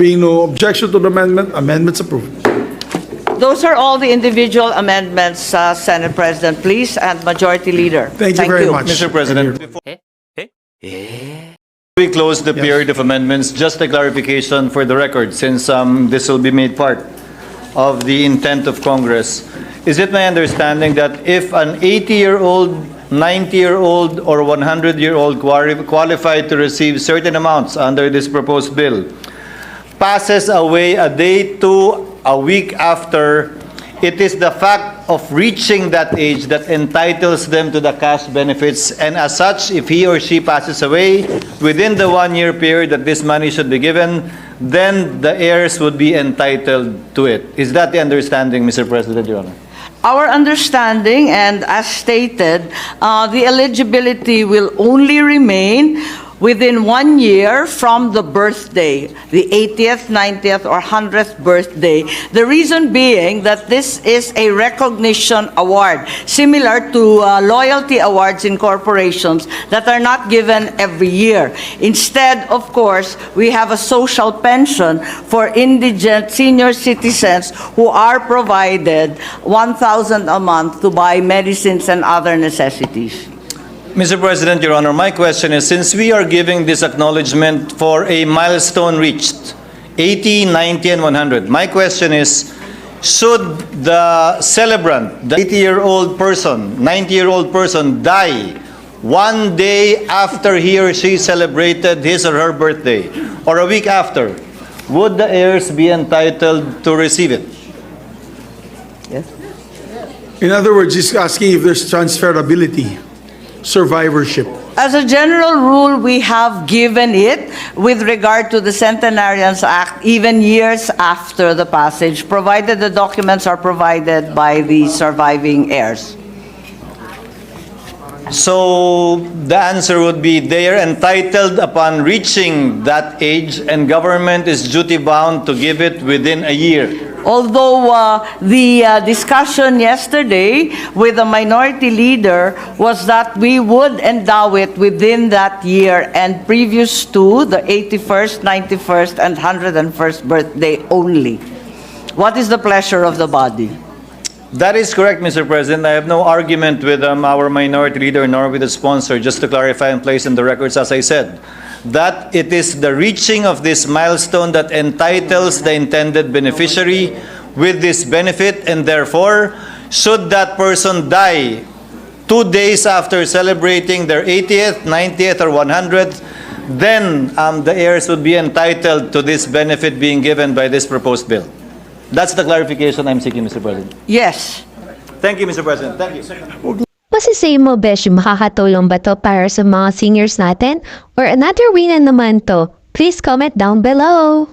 being no objection to the amendment, amendments approved. Those are all the individual amendments, Senate President, please, and Majority Leader. Thank you very much. Mr. President, before we close the period of amendments, just a clarification for the record, since this will be made part of the intent of Congress. Is it my understanding that if an 80-year-old, 90-year-old, or 100-year-old qualified to receive certain amounts under this proposed bill passes away a day to a week after, it is the fact of reaching that age that entitles them to the cash benefits, and as such, if he or she passes away within the 1-year period that this money should be given, then the heirs would be entitled to it. Is that the understanding, Mr. President, Your Honor? Our understanding, and as stated, the eligibility will only remain within 1 year from the birthday, the 80th, 90th, or 100th birthday. The reason being that this is a recognition award, similar to loyalty awards in corporations that are not given every year. Instead, of course, we have a social pension for indigent senior citizens who are provided 1,000 a month to buy medicines and other necessities. Mr. President, Your Honor, my question is, since we are giving this acknowledgement for a milestone reached, 80, 90, and 100, my question is, should the celebrant, the 80-year-old person, 90-year-old person, die 1 day after he or she celebrated his or her birthday, or a week after, would the heirs be entitled to receive it? Yes. In other words, he's asking if there's transferability, survivorship. As a general rule, we have given it with regard to the Centenarians Act even years after the passage, provided the documents are provided by the surviving heirs. So the answer would be they are entitled upon reaching that age, and government is duty bound to give it within a year. Although the discussion yesterday with the minority leader was that we would endow it within that year and previous to the 81st, 91st, and 101st birthday only. What is the pleasure of the body? That is correct, Mr. President. I have no argument with our minority leader nor with the sponsor, just to clarify and place in the records, as I said, that it is the reaching of this milestone that entitles the intended beneficiary with this benefit, and therefore, should that person die 2 days after celebrating their 80th, 90th, or 100th, then the heirs would be entitled to this benefit being given by this proposed bill. That's the clarification I'm seeking, Mr. President. Yes. Thank you, Mr. President. Thank you. Masasay mo, Besh, makakatulong ba to para sa mga seniors natin? Or another way na naman to? Please comment down below.